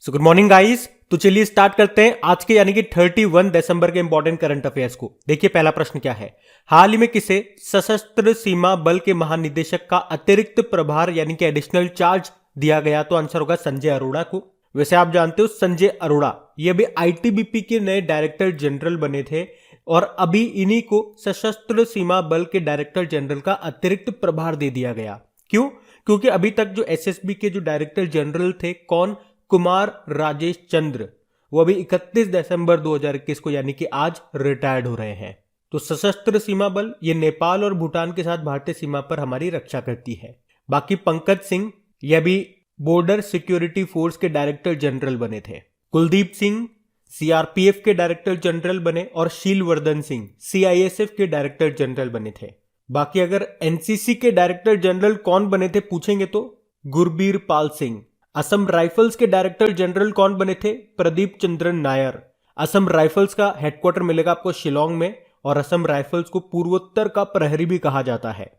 So good morning guys. तो चलिए start करते हैं आज के यानी कि 31 दिसंबर के इंपॉर्टेंट करंट अफेयर्स को। देखिए पहला प्रश्न क्या है। हाल ही में किसे सशस्त्र सीमा बल के महानिदेशक का अतिरिक्त प्रभार यानी कि एडिशनल चार्ज दिया गया? तो आंसर होगा संजय अरोड़ा को। वैसे आप जानते हो संजय अरोड़ा ये अभी आईटीबीपी के नए डायरेक्टर जनरल बने थे और अभी इन्हीं को सशस्त्र सीमा बल के डायरेक्टर जनरल का अतिरिक्त प्रभार दे दिया गया। क्यों? क्योंकि अभी तक जो एसएसबी के जो डायरेक्टर जनरल थे कौन? कुमार राजेश चंद्र, वो अभी 31 दिसंबर 2021 को यानी कि आज रिटायर्ड हो रहे हैं। तो सशस्त्र सीमा बल ये नेपाल और भूटान के साथ भारतीय सीमा पर हमारी रक्षा करती है। बाकी पंकज सिंह ये भी बॉर्डर सिक्योरिटी फोर्स के डायरेक्टर जनरल बने थे। कुलदीप सिंह सीआरपीएफ के डायरेक्टर जनरल बने और शीलवर्धन सिंह सीआईएसएफ के डायरेक्टर जनरल बने थे। बाकी अगर एनसीसी के डायरेक्टर जनरल कौन बने थे पूछेंगे तो गुरबीर पाल सिंह। असम राइफल्स के डायरेक्टर जनरल कौन बने थे? प्रदीप चंद्रन नायर। असम राइफल्स का हेडक्वार्टर मिलेगा आपको शिलोंग में और असम राइफल्स को पूर्वोत्तर का प्रहरी भी कहा जाता है।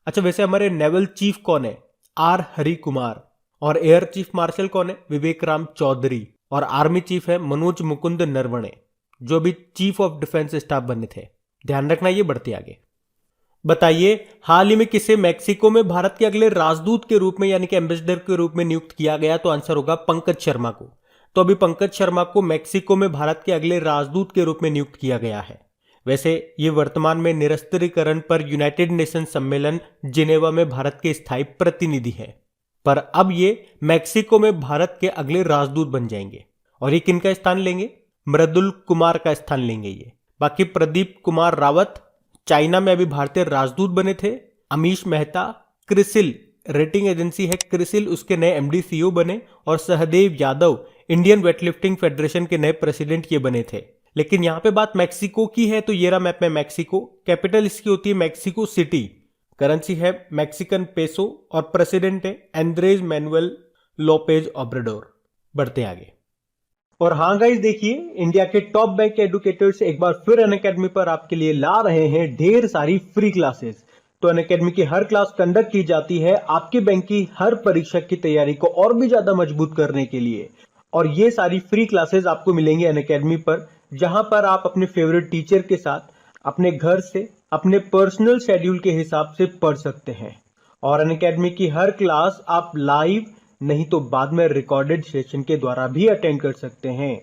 अच्छा, वैसे हमारे नेवल चीफ कौन है? आर हरि कुमार। और एयर चीफ मार्शल कौन है? विवेक राम चौधरी। और आर्मी चीफ है मनोज मुकुंद नरवणे, जो भी चीफ ऑफ डिफेंस स्टाफ बने थे। ध्यान रखना, ये बढ़ते आगे। बताइए हाल ही में किसे मैक्सिको में भारत के अगले राजदूत के रूप में यानी कि एम्बेसडर के रूप में नियुक्त किया गया? तो आंसर होगा पंकज शर्मा को। तो अभी पंकज शर्मा को मैक्सिको में भारत के अगले राजदूत के रूप में नियुक्त किया गया है। वैसे ये वर्तमान में निरस्त्रीकरण पर यूनाइटेड नेशन सम्मेलन जिनेवा में भारत के स्थायी प्रतिनिधि हैं, पर अब ये मैक्सिको में भारत के अगले राजदूत बन जाएंगे। और ये किनका स्थान लेंगे? मृदुल कुमार का स्थान लेंगे ये। बाकी प्रदीप कुमार रावत चाइना में अभी भारतीय राजदूत बने थे। अमीश मेहता क्रिसिल रेटिंग एजेंसी है क्रिसिल, उसके नए एमडी सीईओ बने। और Sahdev Yadav Indian weightlifting federation के नए प्रेसिडेंट ये बने थे। लेकिन यहां पे बात मैक्सिको की है तो ये रहा मैप में मैक्सिको। कैपिटल इसकी होती है मैक्सिको सिटी। करेंसी है मैक्सिकन पेसो और प्रेसिडेंट है एंड्रेज मैनुअल लोपेज ऑब्रेडोर। बढ़ते आगे। और हाँ गाइस, देखिए इंडिया के टॉप बैंक एडुकेटर्स एक बार फिर अनअकैडमी पर आपके लिए ला रहे हैं ढेर सारी फ्री क्लासेस। तो अनअकैडमी की हर क्लास कंडक्ट की जाती है आपके बैंक की हर परीक्षा की तैयारी को और भी ज्यादा मजबूत करने के लिए। और ये सारी फ्री क्लासेस आपको मिलेंगी अनअकैडमी पर, जहां पर आप अपने फेवरेट टीचर के साथ अपने घर से अपने पर्सनल शेड्यूल के हिसाब से पढ़ सकते हैं। और अनअकैडमी की हर क्लास आप लाइव नहीं तो बाद में रिकॉर्डेड सेशन के द्वारा भी अटेंड कर सकते हैं।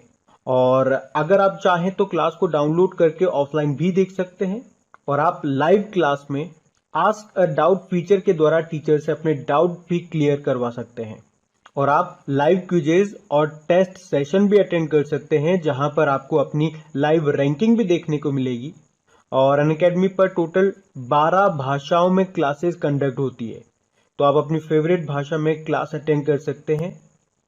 और अगर आप चाहें तो क्लास को डाउनलोड करके ऑफलाइन भी देख सकते हैं। और आप लाइव क्लास में आस्क अ डाउट फीचर के द्वारा टीचर से अपने डाउट भी क्लियर करवा सकते हैं। और आप लाइव क्विजेज और टेस्ट सेशन भी अटेंड कर सकते हैं, जहां पर आपको अपनी लाइव रैंकिंग भी देखने को मिलेगी। और अनअकैडमी पर टोटल 12 भाषाओं में क्लासेस कंडक्ट होती है, तो आप अपनी फेवरेट भाषा में क्लास अटेंड कर सकते हैं।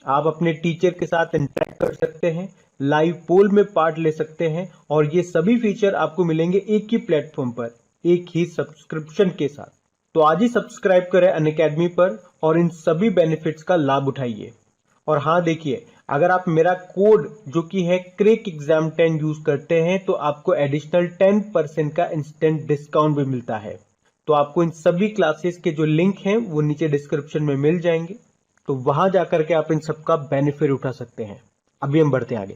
आप अपने टीचर के साथ इंटरेक्ट कर सकते हैं, लाइव पोल में पार्ट ले सकते हैं। और ये सभी फीचर आपको मिलेंगे एक ही प्लेटफॉर्म पर, एक ही सब्सक्रिप्शन के साथ। तो आज ही सब्सक्राइब करें अनअकैडमी पर और इन सभी बेनिफिट्स का लाभ उठाइए। और हाँ देखिए, अगर आप मेरा कोड जो कि है क्रेक एग्जाम 10 यूज करते हैं तो आपको एडिशनल 10% का इंस्टेंट डिस्काउंट भी मिलता है। तो आपको इन सभी क्लासेस के जो लिंक हैं वो नीचे डिस्क्रिप्शन में मिल जाएंगे, तो वहां जाकर के आप इन सबका बेनिफिट उठा सकते हैं। अभी हम बढ़ते हैं आगे।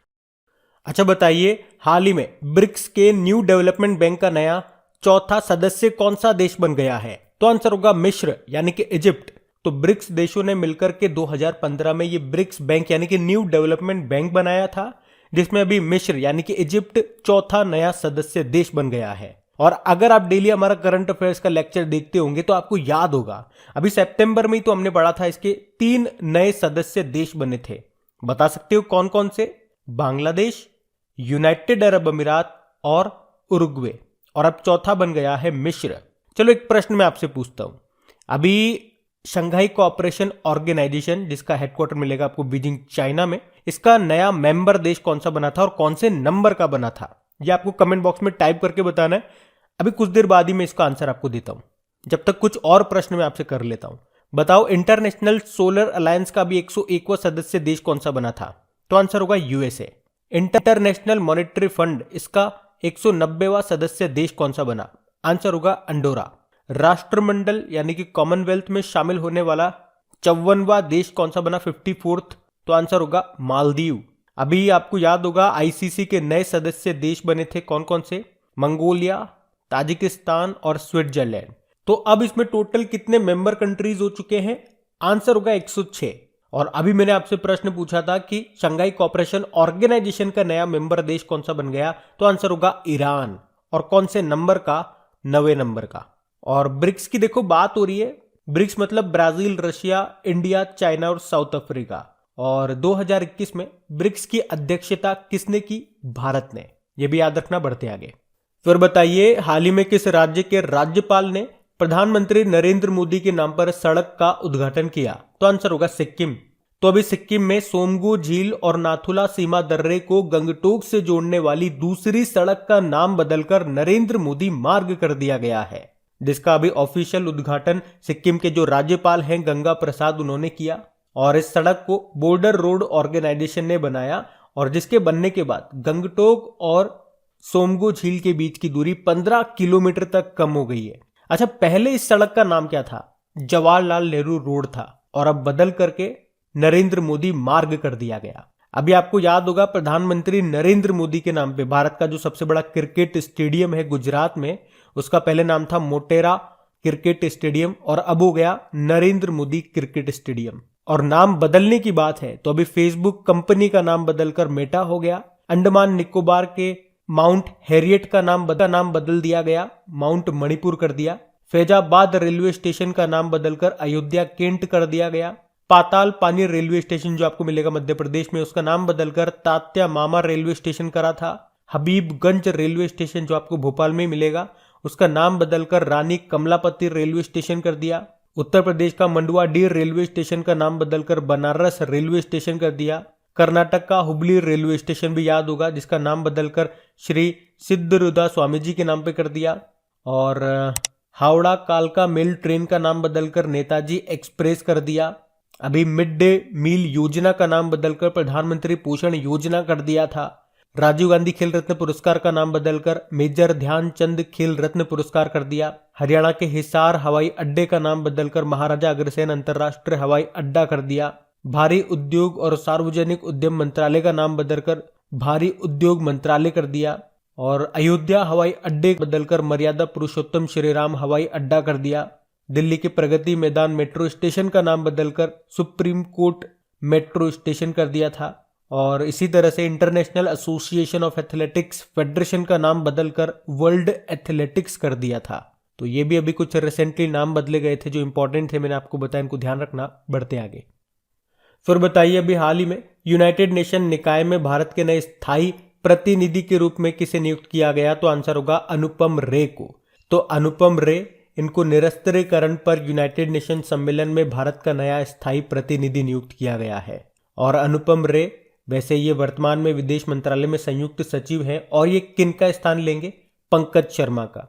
अच्छा बताइए, हाल ही में ब्रिक्स के न्यू डेवलपमेंट बैंक का नया चौथा सदस्य कौन सा देश बन गया है? तो आंसर होगा मिस्र यानी कि इजिप्ट। तो ब्रिक्स देशों ने मिलकर के 2015 में ये ब्रिक्स बैंक यानी कि न्यू डेवलपमेंट बैंक बनाया था, जिसमें अभी मिस्र यानी कि इजिप्ट चौथा नया सदस्य देश बन गया है। और अगर आप डेली हमारा करंट अफेयर्स का लेक्चर देखते होंगे तो आपको याद होगा अभी सितंबर में ही तो हमने पढ़ा था इसके 3 नए सदस्य देश बने थे। बता सकते हो कौन कौन से? बांग्लादेश, यूनाइटेड अरब अमीरात और उरुग्वे। और अब चौथा बन गया है मिस्र। चलो एक प्रश्न मैं आपसे पूछता हूं। अभी शंघाई कोऑपरेशन ऑर्गेनाइजेशन जिसका हेडक्वार्टर मिलेगा आपको बीजिंग चाइना में, इसका नया मेंबर देश कौन सा बना था और कौन से नंबर का बना था? ये आपको कमेंट बॉक्स में टाइप करके बताना है। अभी कुछ देर बाद ही मैं इसका आंसर आपको देता हूं। जब तक कुछ और प्रश्न मैं आपसे कर लेता हूं। बताओ इंटरनेशनल सोलर अलायंस का भी 101वां सदस्य देश कौन सा बना था? तो आंसर होगा यूएसए। इंटरनेशनल मॉनेटरी फंड इसका 190वां सदस्य देश कौन सा बना? आंसर होगा अंडोरा। राष्ट्रमंडल यानी कि कॉमनवेल्थ में शामिल होने वाला 54वां देश कौन सा बना? 54th तो आंसर होगा मालदीव। अभी आपको याद होगा आईसीसी के नए सदस्य देश बने थे कौन कौन से, मंगोलिया, ताजिकिस्तान और स्विट्जरलैंड। तो अब इसमें टोटल कितने मेंबर कंट्रीज हो चुके हैं, आंसर होगा 106। और अभी मैंने आपसे प्रश्न पूछा था कि शंघाई कोऑपरेशन ऑर्गेनाइजेशन का नया मेंबर देश कौन सा बन गया, तो आंसर होगा ईरान। और कौन से नंबर का, 9वें नंबर का। और ब्रिक्स की देखो बात हो रही है, ब्रिक्स मतलब ब्राजील, रशिया, इंडिया, चाइना और साउथ अफ्रीका। और 2021 में ब्रिक्स की अध्यक्षता किसने की, भारत ने। यह भी याद रखना, बढ़ते आगे। फिर बताइए हाल ही में किस राज्य के राज्यपाल ने प्रधानमंत्री नरेंद्र मोदी के नाम पर सड़क का उद्घाटन किया, तो आंसर होगा सिक्किम। तो अभी सिक्किम में सोमगो झील और नाथुला सीमा दर्रे को गंगटोक से जोड़ने वाली दूसरी सड़क का नाम बदलकर नरेंद्र मोदी मार्ग कर दिया गया है, जिसका अभी ऑफिशियल उद्घाटन सिक्किम के जो राज्यपाल हैं गंगा प्रसाद, उन्होंने किया। और इस सड़क को बॉर्डर रोड ऑर्गेनाइजेशन ने बनाया, और जिसके बनने के बाद गंगटोक और सोमगो झील के बीच की दूरी 15 किलोमीटर तक कम हो गई है। अच्छा, पहले इस सड़क का नाम क्या था, जवाहरलाल नेहरू रोड था, और अब बदल करके नरेंद्र मोदी मार्ग कर दिया गया। अभी आपको याद होगा प्रधानमंत्री नरेंद्र मोदी के नाम पे भारत का जो सबसे बड़ा क्रिकेट स्टेडियम है गुजरात में, उसका पहले नाम था मोटेरा क्रिकेट स्टेडियम, और अब हो गया नरेंद्र मोदी क्रिकेट स्टेडियम। और नाम बदलने की बात है तो अभी फेसबुक कंपनी का नाम बदलकर मेटा हो गया। अंडमान निकोबार के माउंट हैरियट का नाम बदल दिया गया, माउंट मणिपुर कर दिया। फैजाबाद रेलवे स्टेशन का नाम बदलकर अयोध्या केंट कर दिया गया। पाताल पानी रेलवे स्टेशन जो आपको मिलेगा मध्य प्रदेश में, उसका नाम बदलकर तात्या मामा रेलवे स्टेशन करा था। हबीबगंज रेलवे स्टेशन जो आपको भोपाल में मिलेगा, उसका नाम बदलकर रानी कमलापति रेलवे स्टेशन कर दिया। उत्तर प्रदेश का मंडुआडीह रेलवे स्टेशन का नाम बदलकर बनारस रेलवे स्टेशन कर दिया। कर्नाटक का हुबली रेलवे स्टेशन भी याद होगा, जिसका नाम बदलकर श्री सिद्धरुदा स्वामी जी के नाम पे कर दिया। और हावड़ा कालका मेल ट्रेन का नाम बदलकर नेताजी एक्सप्रेस कर दिया। अभी मिड डे मील योजना का नाम बदलकर प्रधानमंत्री पोषण योजना कर दिया था। राजीव गांधी खेल रत्न पुरस्कार का नाम बदलकर मेजर ध्यानचंद खेल रत्न पुरस्कार कर दिया। हरियाणा के हिसार हवाई अड्डे का नाम बदलकर महाराजा अग्रसेन अंतर्राष्ट्रीय हवाई अड्डा कर दिया। भारी उद्योग और सार्वजनिक उद्यम मंत्रालय का नाम बदलकर भारी उद्योग मंत्रालय कर दिया। और अयोध्या हवाई अड्डे बदलकर मर्यादा पुरुषोत्तम श्रीराम हवाई अड्डा कर दिया। दिल्ली के प्रगति मैदान मेट्रो स्टेशन का नाम बदलकर सुप्रीम कोर्ट मेट्रो स्टेशन कर दिया था। और इसी तरह से international association of athletics federation का नाम बदलकर वर्ल्ड एथलेटिक्स कर दिया था। तो ये भी अभी कुछ रिसेंटली नाम बदले गए थे जो इंपॉर्टेंट थे, मैंने आपको बताया, इनको ध्यान रखना। बढ़ते आगे। फिर बताइए अभी हाल ही में यूनाइटेड नेशन निकाय में भारत के नए स्थायी प्रतिनिधि के रूप में किसे नियुक्त किया गया, तो आंसर होगा अनुपम रे को। तो अनुपम रे, इनको निरस्त्रीकरण पर यूनाइटेड नेशन सम्मेलन में भारत का नया स्थायी प्रतिनिधि नियुक्त किया गया है। और अनुपम रे वैसे ये वर्तमान में विदेश मंत्रालय में संयुक्त सचिव हैं, और ये किन का स्थान लेंगे, पंकज शर्मा का।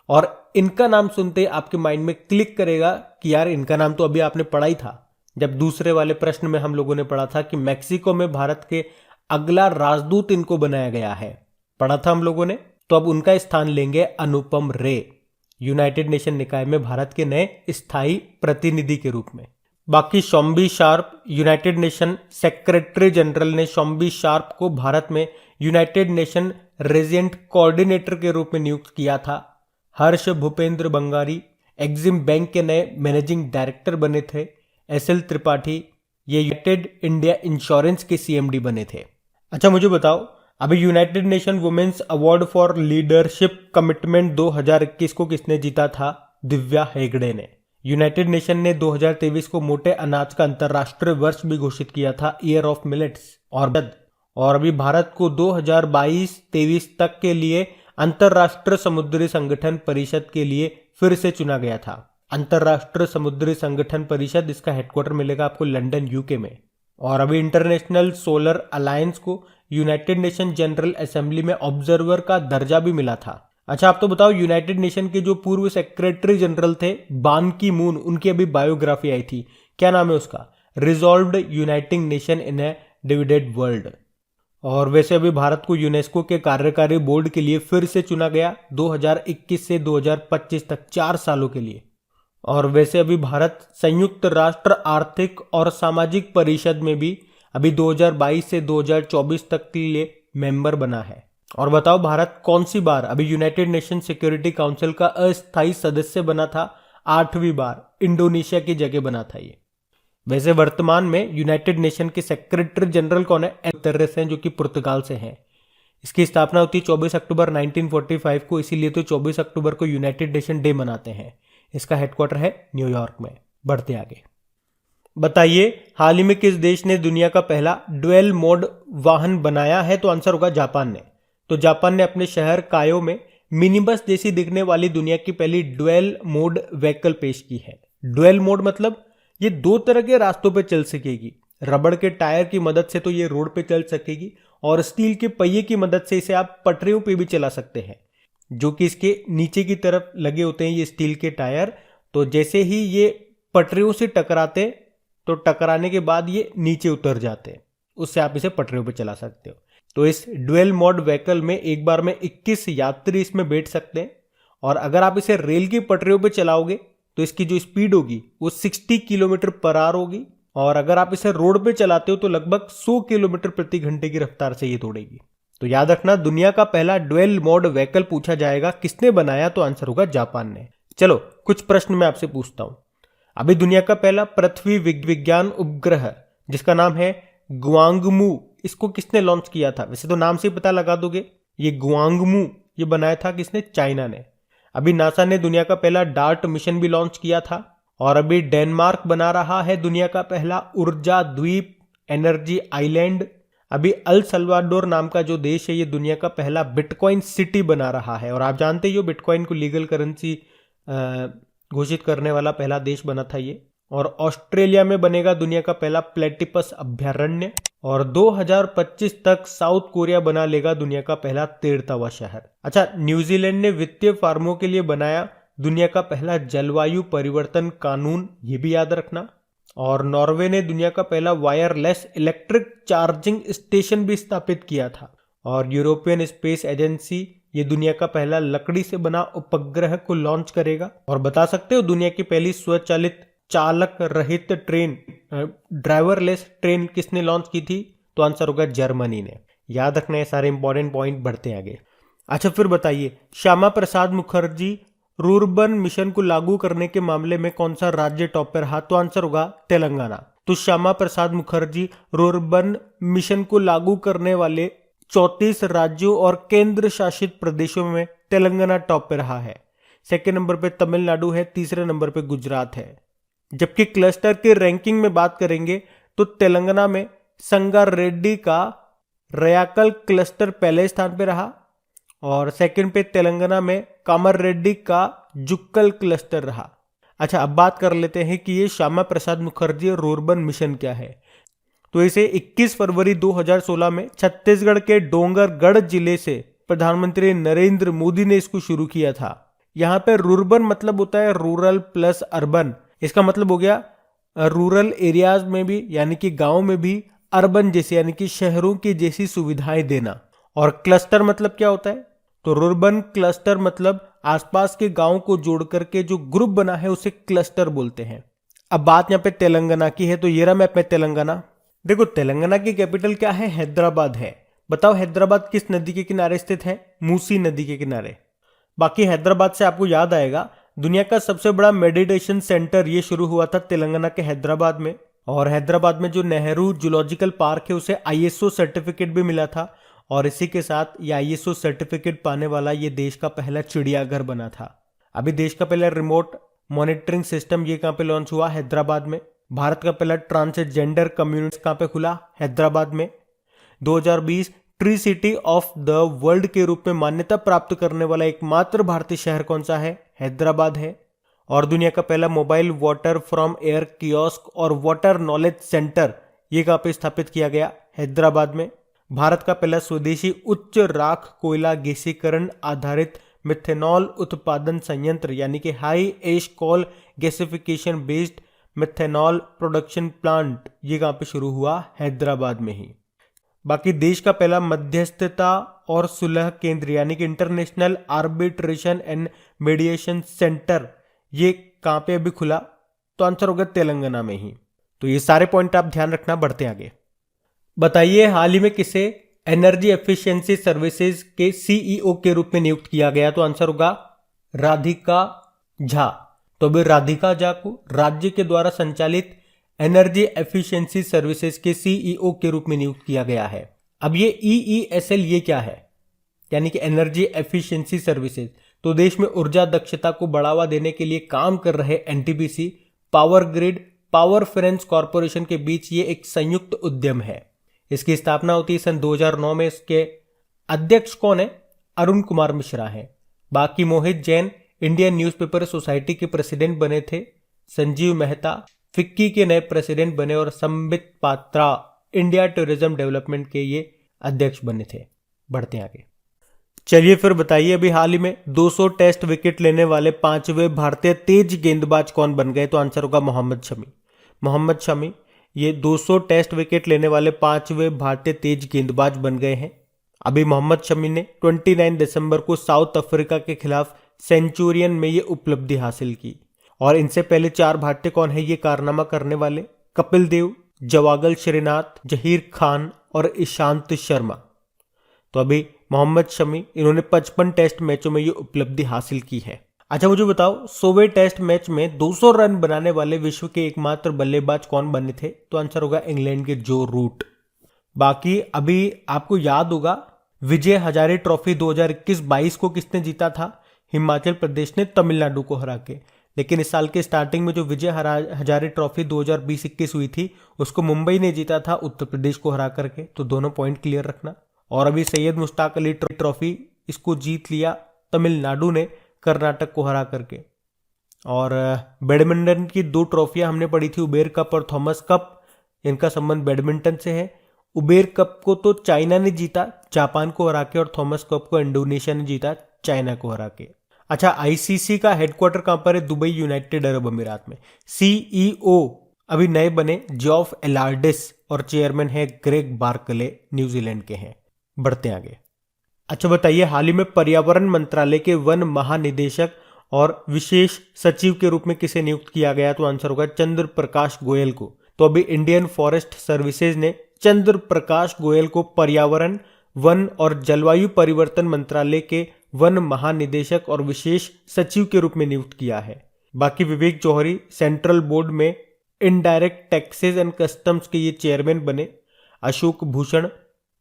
और इनका नाम सुनते ही आपके माइंड में क्लिक करेगा कि यार इनका नाम तो अभी आपने पढ़ा ही था, जब दूसरे वाले प्रश्न में हम लोगों ने पढ़ा था कि मैक्सिको में भारत के अगला राजदूत इनको बनाया गया है, पढ़ा था हम लोगों ने। तो अब उनका स्थान लेंगे अनुपम रे, यूनाइटेड नेशन निकाय में भारत के नए स्थायी प्रतिनिधि के रूप में। बाकी Shombi Sharp, United Nation secretary general ने शॉम्बी शार्प को भारत में यूनाइटेड नेशन रेजिडेंट कोऑर्डिनेटर के रूप में नियुक्त किया था। हर्ष भूपेंद्र बंगारी एक्सिम बैंक के नए मैनेजिंग डायरेक्टर बने थे। एसएल त्रिपाठी ये यूनाइटेड इंडिया इंश्योरेंस के सीएमडी बने थे। अच्छा मुझे बताओ, अभी United Nation women's award for leadership commitment 2021 को किसने जीता था? दिव्या हेगड़े ने। यूनाइटेड नेशन ने 2023 को मोटे अनाज का अंतर्राष्ट्रीय वर्ष भी घोषित किया था, ईयर ऑफ मिलेट्स। और अभी भारत को 2022-23 तक के लिए अंतर्राष्ट्रीय समुद्री संगठन परिषद के लिए फिर से चुना गया था। अंतर्राष्ट्रीय समुद्री संगठन परिषद, इसका हेडक्वार्टर मिलेगा आपको लंदन यूके में। और अभी इंटरनेशनल सोलर अलायंस को यूनाइटेड नेशन जनरल असेंबली में ऑब्जर्वर का दर्जा भी मिला था। अच्छा आप तो बताओ, यूनाइटेड नेशन के जो पूर्व सेक्रेटरी जनरल थे बान की मून, उनकी अभी बायोग्राफी आई थी, क्या नाम है उसका? Resolved uniting nation in A divided world. और वैसे अभी भारत को यूनेस्को के कार्यकारी बोर्ड के लिए फिर से चुना गया 2021 से 2025 तक 4 सालों के लिए। और वैसे अभी भारत संयुक्त राष्ट्र आर्थिक और सामाजिक परिषद में भी अभी 2022 से 2024 तक के लिए मेंबर बना है। और बताओ भारत कौन सी बार अभी यूनाइटेड नेशन सिक्योरिटी काउंसिल का अस्थायी सदस्य बना था? 8वीं बार इंडोनेशिया की जगह बना था ये। वैसे वर्तमान में यूनाइटेड नेशन के सेक्रेटरी जनरल कौन है? गुतेरेस हैं, जो कि पुर्तगाल से हैं। इसकी स्थापना होती है 24 अक्टूबर 1945 को, इसीलिए तो 24 अक्टूबर को यूनाइटेड नेशन डे मनाते हैं। इसका हेडक्वार्टर है न्यूयॉर्क में। बढ़ते आगे, बताइए हाल ही में किस देश ने दुनिया का पहला डुअल मोड वाहन बनाया है? तो आंसर होगा जापान ने। तो जापान ने अपने शहर कायो में मिनी बस जैसी दिखने वाली दुनिया की पहली डुअल मोड व्हीकल पेश की है। डुअल मोड मतलब ये 2 तरह के रास्तों पे चल सकेगी। रबड़ के टायर की मदद से तो ये रोड पे चल सकेगी, और स्टील के पहिए की मदद से इसे आप पटरियों पे भी चला सकते हैं, जो कि इसके नीचे की तरफ लगे होते हैं ये स्टील के टायर। तो जैसे ही ये पटरियों से टकराते, तो टकराने के बाद ये नीचे उतर जाते हैं, उससे आप इसे पटरियों पे चला सकते हो। तो इस डुअल मोड व्हीकल में एक बार में 21 यात्री इसमें बैठ सकते हैं, और अगर आप इसे रेल की पटरियों पे चलाओगे तो इसकी जो स्पीड होगी वो 60 किलोमीटर पर आवर होगी, और अगर आप इसे रोड पे चलाते हो तो लगभग 100 किलोमीटर प्रति घंटे की रफ्तार से ये दौड़ेगी। तो याद रखना, दुनिया का पहला डुअल मोड व्हीकल पूछा जाएगा किसने बनाया, तो आंसर होगा जापान ने। चलो कुछ प्रश्न मैं आपसे पूछता हूं। अभी दुनिया का पहला पृथ्वी विज्ञान उपग्रह जिसका नाम है गुआंगमू, इसको किसने लॉन्च किया था? वैसे तो नाम से ही पता लगा दोगे, ये गुआंगमू ये बनाया था किसने? चाइना ने। अभी नासा ने दुनिया का पहला डार्ट मिशन भी लॉन्च किया था, और अभी डेनमार्क बना रहा है दुनिया का पहला ऊर्जा द्वीप एनर्जी आइलैंड। अभी अल सल्वाडोर नाम का जो देश है ये दुनिया का पहला बिटकॉइन सिटी बना रहा है, और आप जानते ही हो बिटकॉइन को लीगल करेंसी घोषित करने वाला पहला देश बना था ये। और ऑस्ट्रेलिया में बनेगा दुनिया का पहला प्लेटिपस अभयारण्य, और 2025 तक साउथ कोरिया बना लेगा दुनिया का पहला 13वां शहर। अच्छा, न्यूजीलैंड ने वित्तीय फार्मों के लिए बनाया दुनिया का पहला जलवायु परिवर्तन कानून, ये भी याद रखना। और नॉर्वे ने दुनिया का पहला वायरलेस इलेक्ट्रिक चार्जिंग स्टेशन भी स्थापित किया था। और यूरोपियन स्पेस एजेंसी ये दुनिया का पहला लकड़ी से बना उपग्रह को लॉन्च करेगा। और बता सकते हो दुनिया की पहली स्वचालित चालक रहित ट्रेन, ड्राइवरलेस ट्रेन किसने लॉन्च की थी? तो आंसर होगा जर्मनी ने। याद रखना है सारे इंपॉर्टेंट पॉइंट। बढ़ते आगे। अच्छा फिर बताइए, श्यामा प्रसाद मुखर्जी रूरबन मिशन को लागू करने के मामले में कौन सा राज्य टॉप पर रहा? तो आंसर होगा तेलंगाना। तो श्यामा प्रसाद मुखर्जी रूरबन मिशन को लागू करने वाले 34 राज्यों और केंद्र शासित प्रदेशों में तेलंगाना टॉप पे रहा है। सेकेंड नंबर पे तमिलनाडु है, तीसरे नंबर पे गुजरात है। जबकि क्लस्टर के रैंकिंग में बात करेंगे तो तेलंगाना में संगारेड्डी का रयाकल क्लस्टर पहले स्थान पे रहा, और सेकंड पे तेलंगाना में कामारेड्डी का जुक्कल क्लस्टर रहा। अच्छा, अब बात कर लेते हैं कि ये श्यामा प्रसाद मुखर्जी रूरबन मिशन क्या है। तो इसे 21 फरवरी 2016 में छत्तीसगढ़ के डोंगरगढ़ जिले से प्रधानमंत्री नरेंद्र मोदी ने इसको शुरू किया था। यहाँ पे रूरबन मतलब होता है रूरल प्लस अर्बन। इसका मतलब हो गया रूरल एरियाज में भी यानी कि गांव में भी अर्बन जैसे यानी कि शहरों की जैसी सुविधाएं देना। और क्लस्टर मतलब क्या होता है? तो रूरबन क्लस्टर मतलब आसपास के गांव को जोड़ करके जो ग्रुप बना है उसे क्लस्टर बोलते हैं। अब बात यहाँ पे तेलंगाना की है, तो ये रहा मैप में तेलंगाना। देखो तेलंगाना की कैपिटल क्या है? हैदराबाद है। बताओ हैदराबाद किस नदी के किनारे स्थित है? मूसी नदी के किनारे। बाकी हैदराबाद से आपको याद आएगा दुनिया का सबसे बड़ा मेडिटेशन सेंटर ये शुरू हुआ था तेलंगाना के हैदराबाद में। और हैदराबाद में जो नेहरू जूलॉजिकल पार्क है उसे ISO सर्टिफिकेट भी मिला था, और इसी के साथ ये ISO सर्टिफिकेट पाने वाला ये देश का पहला चिड़ियाघर बना था। अभी देश का पहला रिमोट मॉनिटरिंग सिस्टम ये कहाँ पे लॉन्च हुआ? हैदराबाद में। भारत का पहला ट्रांसजेंडर कम्युनिटी कहाँ पे खुला? हैदराबाद में। 2020 tree city of the world के रूप में मान्यता प्राप्त करने वाला एकमात्र भारतीय शहर कौन सा है? हैदराबाद है। और दुनिया का पहला mobile water from air kiosk और वाटर नॉलेज सेंटर ये कहाँ पे स्थापित किया गया? हैदराबाद में। भारत का पहला स्वदेशी उच्च राख कोयला गैसीकरण आधारित मिथेनॉल उत्पादन संयंत्र यानी कि high ash coal gasification based methanol production plant ये कहाँ पे शुरू हुआ? हैदराबाद में ही। बाकी देश का पहला मध्यस्थता और सुलह केंद्र यानी कि international arbitration and mediation centre ये कहाँ पे अभी खुला? तो आंसर होगा तेलंगाना में ही। तो ये सारे पॉइंट आप ध्यान रखना। बढ़ते आगे। बताइए हाल ही में किसे एनर्जी एफिशिएंसी सर्विसेज के सीईओ के रूप में नियुक्त किया गया? तो आंसर होगा राधिका झा। तो अभी राधिका झा को राज्य के द्वारा संचालित एनर्जी एफिशिएंसी सर्विसेज के सीईओ के रूप में नियुक्त किया गया है। अब ये EESL ये क्या है, यानी कि एनर्जी एफिशिएंसी सर्विसेज, तो देश में ऊर्जा दक्षता को बढ़ावा देने के लिए काम कर रहे NTPC, power grid, power finance corporation के बीच ये एक संयुक्त उद्यम है। इसकी स्थापना होती है सन 2009 में। इसके अध्यक्ष कौन है? अरुण कुमार मिश्रा है। बाकी मोहित जैन इंडियन न्यूज़पेपर सोसाइटी के प्रेसिडेंट बने थे। संजीव मेहता फिक्की के नए प्रेसिडेंट बने और Sambit Patra India tourism development के ये अध्यक्ष बने थे। बढ़ते आगे। चलिए फिर बताइए, अभी हाल ही में 200 टेस्ट विकेट लेने वाले 5वें भारतीय तेज गेंदबाज कौन बन गए? तो आंसर होगा मोहम्मद शमी। मोहम्मद शमी ये 200 टेस्ट विकेट लेने वाले 5वें भारतीय तेज गेंदबाज बन गए हैं। अभी मोहम्मद शमी ने 29 दिसंबर को साउथ अफ्रीका के खिलाफ सेंचुरियन में ये उपलब्धि हासिल की। और इनसे पहले 4 भारतीय कौन है ये कारनामा करने वाले? कपिल देव, जवागल श्रीनाथ, जहीर खान और ईशांत शर्मा। तो अभी मोहम्मद शमी इन्होंने 55 टेस्ट मैचों में ये उपलब्धि हासिल की है। अच्छा मुझे बताओ, 100वें टेस्ट मैच में 200 रन बनाने वाले विश्व के एकमात्र बल्लेबाज कौन बने थे? तो आंसर होगा इंग्लैंड के जो रूट। बाकी अभी आपको याद होगा विजय हजारे ट्रॉफी 2021-22 को किसने जीता था? हिमाचल प्रदेश ने तमिलनाडु को हरा के। लेकिन इस साल के स्टार्टिंग में जो विजय हजारे ट्रॉफी 2020-21 हुई थी उसको मुंबई ने जीता था उत्तर प्रदेश को हरा करके। तो दोनों पॉइंट क्लियर रखना। और अभी सैयद मुश्ताक अली ट्रॉफी इसको जीत लिया तमिलनाडु ने कर्नाटक को हरा करके। और बैडमिंटन की 2 ट्रॉफियां हमने पढ़ी थी, उबेर कप और थॉमस कप। इनका संबंध बैडमिंटन से है। उबेर कप को तो चाइना ने जीता जापान को हरा के, और थॉमस कप को इंडोनेशिया ने जीता चाइना को हरा के। अच्छा, आईसीसी का हेडक्वार्टर कहां पर है? दुबई, यूनाइटेड अरब अमीरात में। सीईओ अभी नए बने जॉफ एलार्डिस और चेयरमैन है ग्रेग बार्कले, न्यूजीलैंड के हैं। बढ़ते आगे। अच्छा बताइए, हाल ही में पर्यावरण मंत्रालय के वन महानिदेशक और विशेष सचिव के रूप में किसे नियुक्त किया गया? तो आंसर होगा चंद्र प्रकाश गोयल को। तो अभी इंडियन फॉरेस्ट सर्विसेज ने चंद्र प्रकाश गोयल को पर्यावरण, वन और जलवायु परिवर्तन मंत्रालय के वन महानिदेशक और विशेष सचिव के रूप में नियुक्त किया है। बाकी विवेक जौहरी सेंट्रल बोर्ड में इनडायरेक्ट टैक्सेस एंड कस्टम्स के ये चेयरमैन बने। अशोक भूषण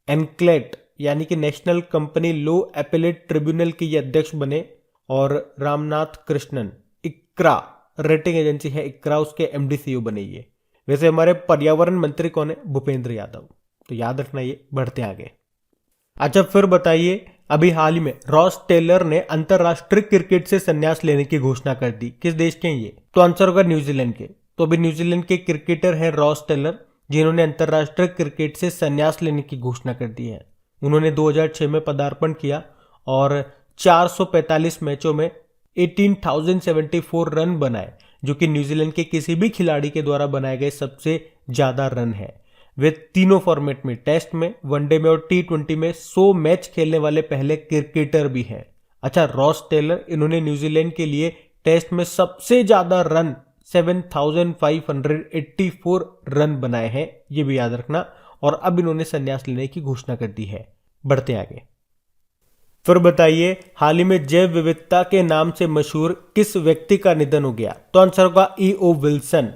एनक्लेट यानी कि national company law appellate tribunal के ये अध्यक्ष बने। और रामनाथ कृष्णन इक्रा रेटिंग एजेंसी है इक्रा, उसके एमडी सीईओ बने ये। वैसे हमारे पर्यावरण मंत्री कौन है? भूपेंद्र यादव। तो याद रखना ये। बढ़ते आगे। अच्छा फिर बताइए, अभी हाल ही में रॉस टेलर ने अंतरराष्ट्रीय क्रिकेट से संन्यास लेने की घोषणा कर दी। किस देश के हैं ये? तो आंसर होगा न्यूजीलैंड के। तो अभी न्यूजीलैंड के क्रिकेटर हैं रॉस टेलर, जिन्होंने अंतरराष्ट्रीय क्रिकेट से संन्यास लेने की घोषणा कर दी है। उन्होंने 2006 में पदार्पण किया और 445 मैचों में 18,074 रन बनाए, जो कि न्यूजीलैंड के किसी भी खिलाड़ी के द्वारा बनाए गए सबसे ज्यादा रन है। वे तीनों फॉर्मेट में, टेस्ट में, वनडे में और T20 में 100 मैच खेलने वाले पहले क्रिकेटर भी हैं। अच्छा, रॉस टेलर इन्होंने न्यूजीलैंड के लिए टेस्ट में सबसे ज्यादा रन 7,584 रन बनाए हैं, ये भी याद रखना। और अब इन्होंने संन्यास लेने की घोषणा कर दी है। बढ़ते आगे। फिर बताइए, हाल ही में जैव विविधता के नाम से मशहूर किस व्यक्ति का निधन हो गया? तो आंसर होगा E.O. विल्सन।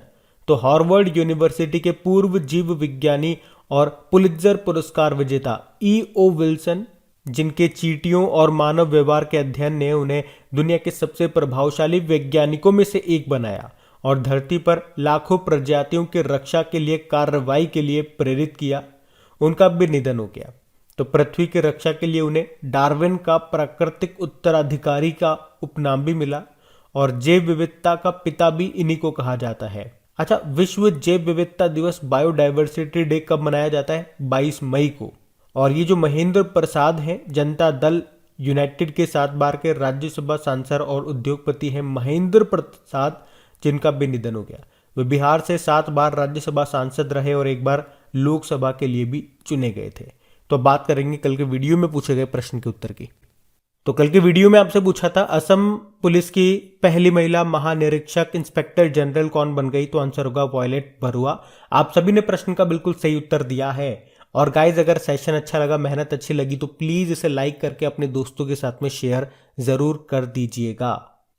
तो हार्वर्ड यूनिवर्सिटी के पूर्व जीव विज्ञानी और पुलित्जर पुरस्कार विजेता E.O. विल्सन, जिनके चींटियों और मानव व्यवहार के अध्ययन ने उन्हें दुनिया के सबसे प्रभावशाली वैज्ञानिकों में से एक बनाया और धरती पर लाखों प्रजातियों की रक्षा के लिए कार्रवाई के लिए प्रेरित किया, उनका भी निधन हो गया। तो पृथ्वी की रक्षा के लिए उन्हें डार्विन का प्राकृतिक उत्तराधिकारी का उपनाम भी मिला और जैव विविधता का पिता भी इन्हीं को कहा जाता है। अच्छा, विश्व जैव विविधता दिवस बायोडाइवर्सिटी डे कब मनाया जाता है? 22 मई को। और ये जो महेंद्र प्रसाद हैं, जनता दल यूनाइटेड के 7 बार के राज्यसभा सांसद और उद्योगपति हैं महेंद्र प्रसाद, जिनका भी निधन हो गया। वे बिहार से 7 बार राज्यसभा सांसद रहे और 1 बार लोकसभा के लिए भी चुने गए थे। तो बात करेंगे कल के वीडियो में पूछे गए प्रश्न के उत्तर की। तो कल के वीडियो में आपसे पूछा था असम पुलिस की पहली महिला महानिरीक्षक इंस्पेक्टर जनरल कौन बन गई? तो आंसर होगा वॉयलेट बरुआ। आप सभी ने प्रश्न का बिल्कुल सही उत्तर दिया है और गाइज अगर सेशन अच्छा लगा, मेहनत अच्छी लगी तो प्लीज़ इसे लाइक करके अपने दोस्तों के साथ में शेयर ज़रूर कर दीजिएगा।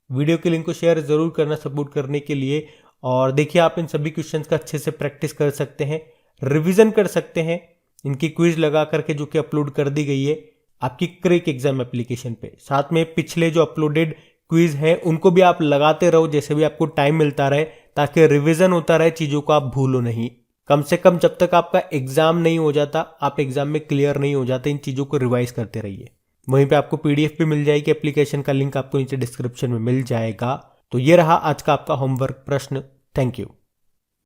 वीडियो के लिंक को शेयर ज़रूर करना सपोर्ट करने के लिए। और देखिए आप इन सभी क्वेश्चंस का अच्छे से प्रैक्टिस कर सकते हैं, रिवीजन कर सकते हैं इनकी क्विज लगा करके जो कि अपलोड कर दी गई है आपकी क्रेक एग्जाम एप्लीकेशन पे। साथ में पिछले जो अपलोडेड क्विज हैं उनको भी आप लगाते रहो जैसे भी आपको टाइम मिलता रहे, ताकि रिवीजन होता रहे, चीज़ों को आप भूलो नहीं। कम से कम जब तक आपका एग्जाम नहीं हो जाता, आप एग्जाम में क्लियर नहीं हो जाते, इन चीज़ों को रिवाइज करते रहिए। वहीं पे आपको पीडीएफ भी मिल जाएगी, एप्लीकेशन का लिंक आपको नीचे डिस्क्रिप्शन में मिल जाएगा। तो ये रहा आज का आपका होमवर्क प्रश्न। Thank you.